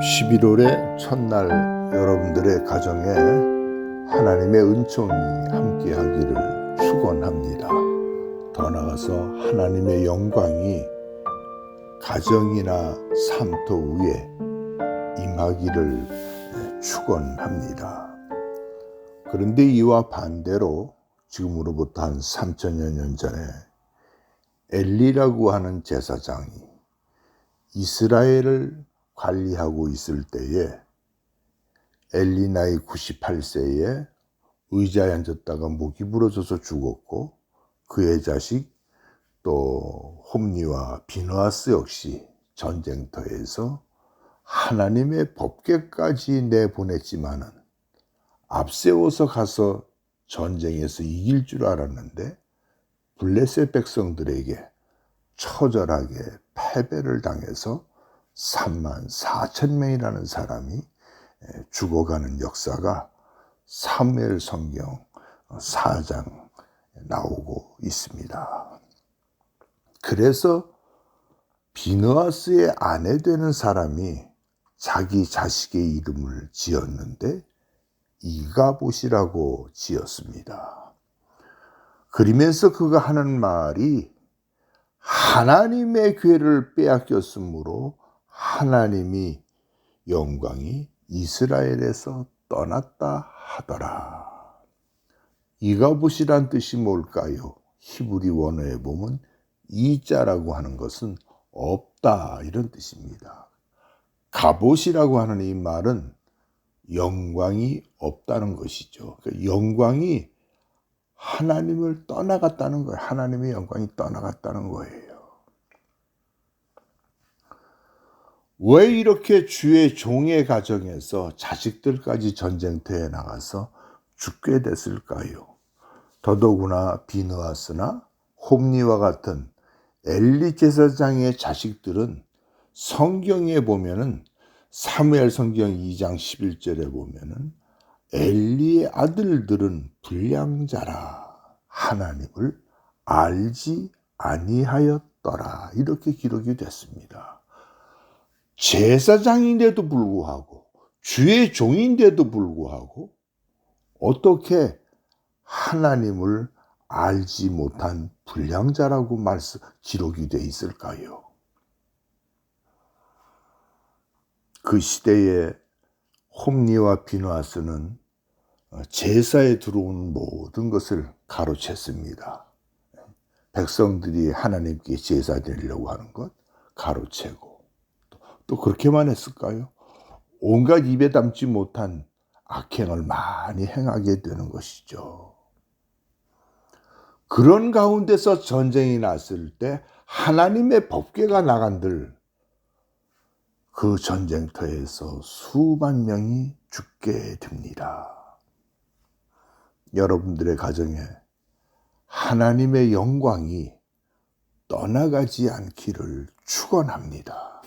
11월의 첫날 여러분들의 가정에 하나님의 은총이 함께하기를 축원합니다. 더 나아가서 하나님의 영광이 가정이나 삶터 위에 임하기를 축원합니다. 그런데 이와 반대로 지금으로부터 한 3000여 년 전에 엘리라고 하는 제사장이 이스라엘을 관리하고 있을 때에 엘리 나이 98세에 의자에 앉았다가 목이 부러져서 죽었고, 그의 자식 또 홈니와 비느하스 역시 전쟁터에서 하나님의 법궤까지 내보냈지만은 앞세워서 가서 전쟁에서 이길 줄 알았는데 블레셋 백성들에게 처절하게 패배를 당해서 34,000명이라는 사람이 죽어가는 역사가 사무엘 성경 4장 나오고 있습니다. 그래서 비느하스의 아내 되는 사람이 자기 자식의 이름을 지었는데 이가봇이라고 지었습니다. 그러면서 그가 하는 말이 하나님의 궤를 빼앗겼으므로 하나님이 영광이 이스라엘에서 떠났다 하더라. 이가봇이란 뜻이 뭘까요? 히브리 원어에 보면 이자라고 하는 것은 없다 이런 뜻입니다. 가봇이라고 하는 이 말은 영광이 없다는 것이죠. 그러니까 영광이 하나님을 떠나갔다는 거예요. 하나님의 영광이 떠나갔다는 거예요. 왜 이렇게 주의 종의 가정에서 자식들까지 전쟁터에 나가서 죽게 됐을까요? 더더구나 비느하스나 홈니와 같은 엘리 제사장의 자식들은 성경에 보면은 사무엘 성경 2장 11절에 보면은 엘리의 아들들은 불량자라 하나님을 알지 아니하였더라 이렇게 기록이 됐습니다. 제사장인데도 불구하고 주의 종인데도 불구하고 어떻게 하나님을 알지 못한 불량자라고 기록이 돼 있을까요? 그 시대에 홈니와 비느하스는 제사에 들어오는 모든 것을 가로챘습니다. 백성들이 하나님께 제사 드리려고 하는 것 가로채고, 또 그렇게만 했을까요? 온갖 입에 담지 못한 악행을 많이 행하게 되는 것이죠. 그런 가운데서 전쟁이 났을 때 하나님의 법궤가 나간들 그 전쟁터에서 수만 명이 죽게 됩니다. 여러분들의 가정에 하나님의 영광이 떠나가지 않기를 축원합니다.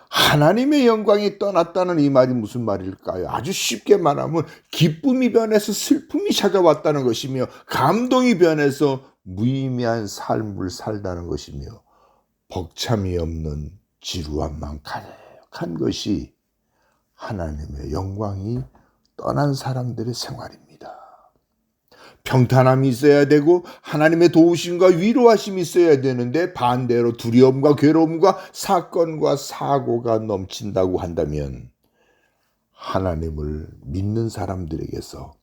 하나님의 영광이 떠났다는 이 말이 무슨 말일까요? 아주 쉽게 말하면 기쁨이 변해서 슬픔이 찾아왔다는 것이며, 감동이 변해서 무의미한 삶을 살다는 것이며, 벅참이 없는 지루함만 가득한 것이 하나님의 영광이 떠난 사람들의 생활입니다. 평탄함이 있어야 되고 하나님의 도우심과 위로하심이 있어야 되는데, 반대로 두려움과 괴로움과 사건과 사고가 넘친다고 한다면 하나님을 믿는 사람들에게서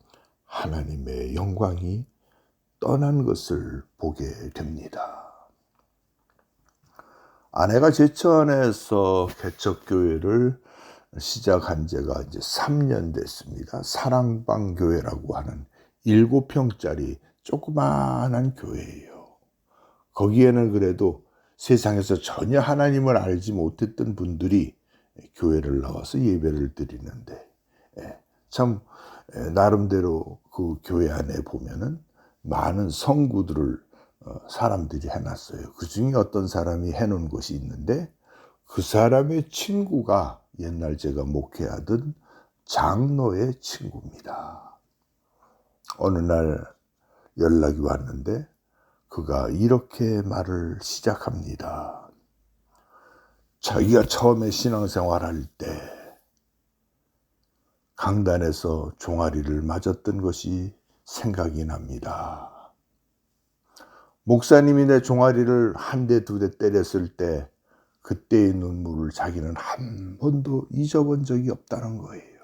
하나님의 영광이 떠난 것을 보게 됩니다. 아내가 제천에서 개척교회를 시작한 지가 이제 3년 됐습니다. 사랑방 교회라고 하는 7평짜리 조그마한 교회예요. 거기에는 그래도 세상에서 전혀 하나님을 알지 못했던 분들이 교회를 나와서 예배를 드리는데, 참 나름대로 그 교회 안에 보면은 많은 성구들을 사람들이 해놨어요. 그 중에 어떤 사람이 해놓은 것이 있는데, 그 사람의 친구가 옛날 제가 목회하던 장로의 친구입니다. 어느 날 연락이 왔는데 그가 이렇게 말을 시작합니다. 자기가 처음에 신앙생활 할 때 강단에서 종아리를 맞았던 것이 생각이 납니다. 목사님이 내 종아리를 한 대, 두 대 때렸을 때 그때의 눈물을 자기는 한 번도 잊어본 적이 없다는 거예요.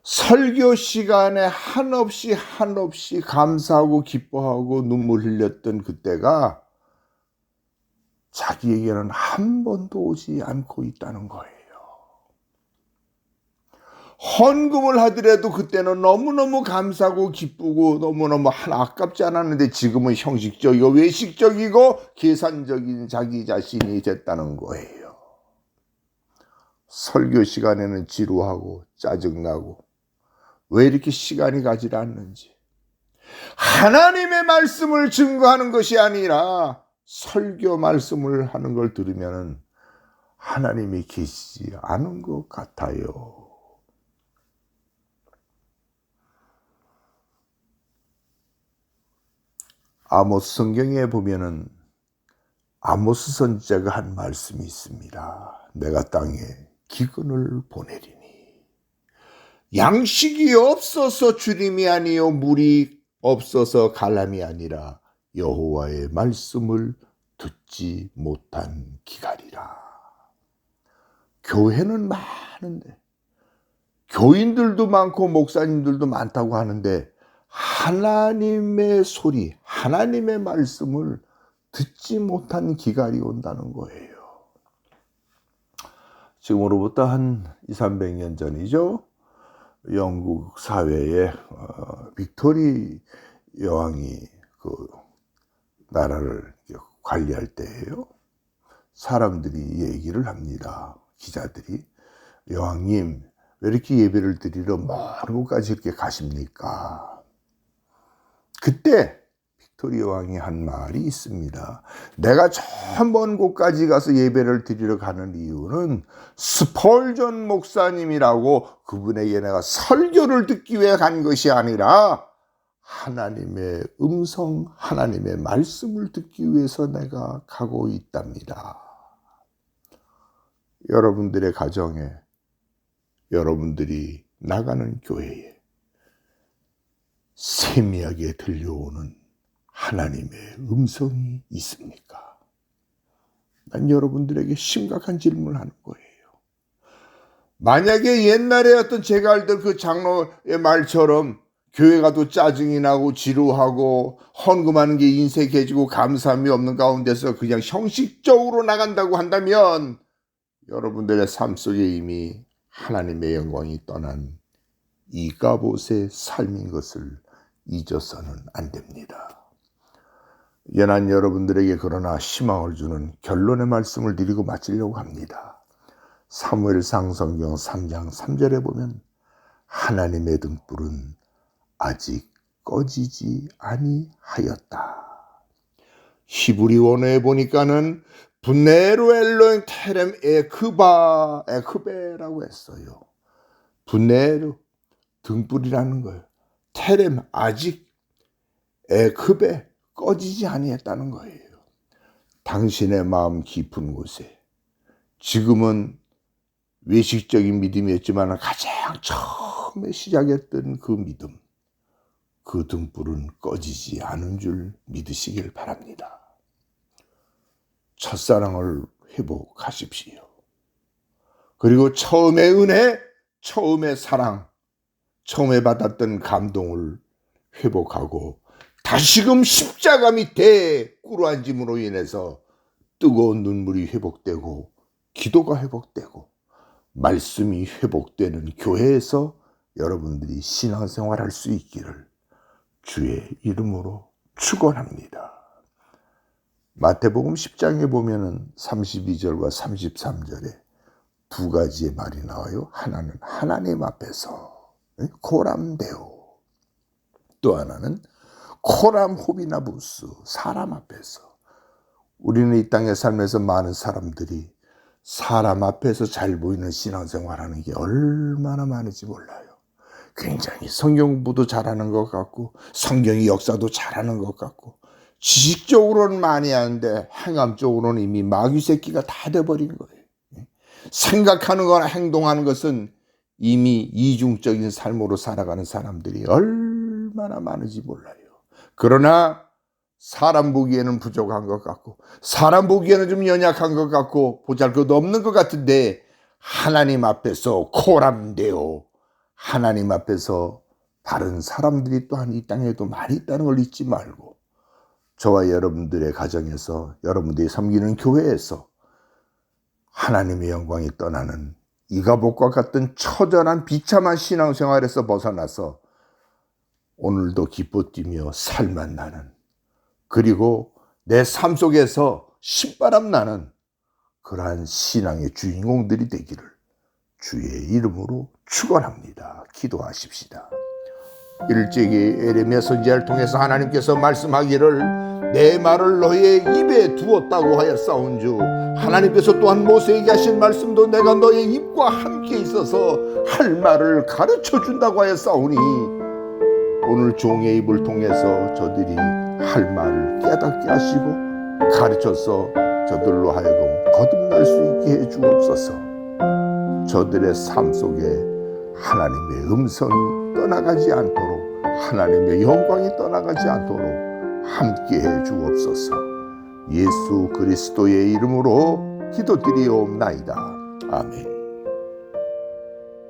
설교 시간에 한없이 감사하고 기뻐하고 눈물 흘렸던 그때가 자기에게는 한 번도 오지 않고 있다는 거예요. 헌금을 하더라도 그때는 너무너무 감사하고 기쁘고 너무너무 아깝지 않았는데 지금은 형식적이고 외식적이고 계산적인 자기 자신이 됐다는 거예요. 설교 시간에는 지루하고 짜증나고 왜 이렇게 시간이 가지 않는지. 하나님의 말씀을 증거하는 것이 아니라 설교 말씀을 하는 걸 들으면 하나님이 계시지 않은 것 같아요. 아모스 성경에 보면은 아모스 선지자가 한 말씀이 있습니다. 내가 땅에 기근을 보내리니 양식이 없어서 주림이 아니요 물이 없어서 갈람이 아니라 여호와의 말씀을 듣지 못한 기갈이라. 교회는 많은데 교인들도 많고 목사님들도 많다고 하는데 하나님의 소리, 하나님의 말씀을 듣지 못한 기갈이 온다는 거예요. 지금으로부터 한 200~300년 전이죠. 영국 사회에 빅토리 여왕이 그 나라를 관리할 때예요. 사람들이 얘기를 합니다. 기자들이 여왕님 왜 이렇게 예배를 드리러 먼 곳까지 이렇게 가십니까? 그때 빅토리 여왕이 한 말이 있습니다. 내가 저 먼 곳까지 가서 예배를 드리러 가는 이유는 스펄전 목사님이라고 그분에게 내가 설교를 듣기 위해 간 것이 아니라 하나님의 음성, 하나님의 말씀을 듣기 위해서 내가 가고 있답니다. 여러분들의 가정에, 여러분들이 나가는 교회에 세미하게 들려오는 하나님의 음성이 있습니까? 난 여러분들에게 심각한 질문을 하는 거예요. 만약에 옛날에 어떤 제가 알던 그 장로의 말처럼 교회 가도 짜증이 나고 지루하고 헌금하는 게 인색해지고 감사함이 없는 가운데서 그냥 형식적으로 나간다고 한다면 여러분들의 삶 속에 이미 하나님의 영광이 떠난 이가봇의 삶인 것을 잊어서는 안 됩니다. 연한 여러분들에게 그러나 희망을 주는 결론의 말씀을 드리고 마치려고 합니다. 사무엘상 성경 3장 3절에 보면 하나님의 등불은 아직 꺼지지 아니하였다. 히브리 원어에 보니까는 분네로 엘로잉 테렘 에크베라고 했어요. 분네로 등불이라는 거예요. 테렘 아직 에크베 꺼지지 아니했다는 거예요. 당신의 마음 깊은 곳에 지금은 외식적인 믿음이었지만 가장 처음에 시작했던 그 믿음, 그 등불은 꺼지지 않은 줄 믿으시길 바랍니다. 첫사랑을 회복하십시오. 그리고 처음의 은혜, 처음의 사랑, 처음에 받았던 감동을 회복하고 다시금 십자가 밑에 꿇어앉음으로 인해서 뜨거운 눈물이 회복되고 기도가 회복되고 말씀이 회복되는 교회에서 여러분들이 신앙생활할 수 있기를 주의 이름으로 축원합니다. 마태복음 10장에 보면은 32절과 33절에 두 가지의 말이 나와요. 하나는 하나님 앞에서 코람데오, 또 하나는 코람 호비나부스, 사람 앞에서. 우리는 이 땅에 살면서 많은 사람들이 사람 앞에서 잘 보이는 신앙생활하는 게 얼마나 많은지 몰라요. 굉장히 성경 공부도 잘하는 것 같고 성경의 역사도 잘하는 것 같고 지식적으로는 많이 하는데 행함적으로는 이미 마귀 새끼가 다 돼버린 거예요. 생각하는 거나 행동하는 것은 이미 이중적인 삶으로 살아가는 사람들이 얼마나 많은지 몰라요. 그러나 사람 보기에는 부족한 것 같고, 사람 보기에는 좀 연약한 것 같고, 보잘것없는 것 같은데, 하나님 앞에서 코람되어 하나님 앞에서 다른 사람들이 또한 이 땅에도 많이 있다는 걸 잊지 말고, 저와 여러분들의 가정에서, 여러분들이 섬기는 교회에서 하나님의 영광이 떠나는 이가복과 같은 처절한 비참한 신앙생활에서 벗어나서 오늘도 기뻐 뛰며 살만 나는, 그리고 내 삶 속에서 신바람 나는 그러한 신앙의 주인공들이 되기를 주의 이름으로 축원합니다. 기도하십시다. 일제기 에레미야 선지자를 통해서 하나님께서 말씀하기를 내 말을 너의 입에 두었다고 하였사온즉, 하나님께서 또한 모세에게 하신 말씀도 내가 너의 입과 함께 있어서 할 말을 가르쳐 준다고 하였사오니, 오늘 종의 입을 통해서 저들이 할 말을 깨닫게 하시고 가르쳐서 저들로 하여금 거듭날 수 있게 해 주옵소서. 저들의 삶 속에 하나님의 음성이 떠나가지 않도록, 하나님의 영광이 떠나가지 않도록 함께 해 주옵소서. 예수 그리스도의 이름으로 기도드리옵나이다. 아멘.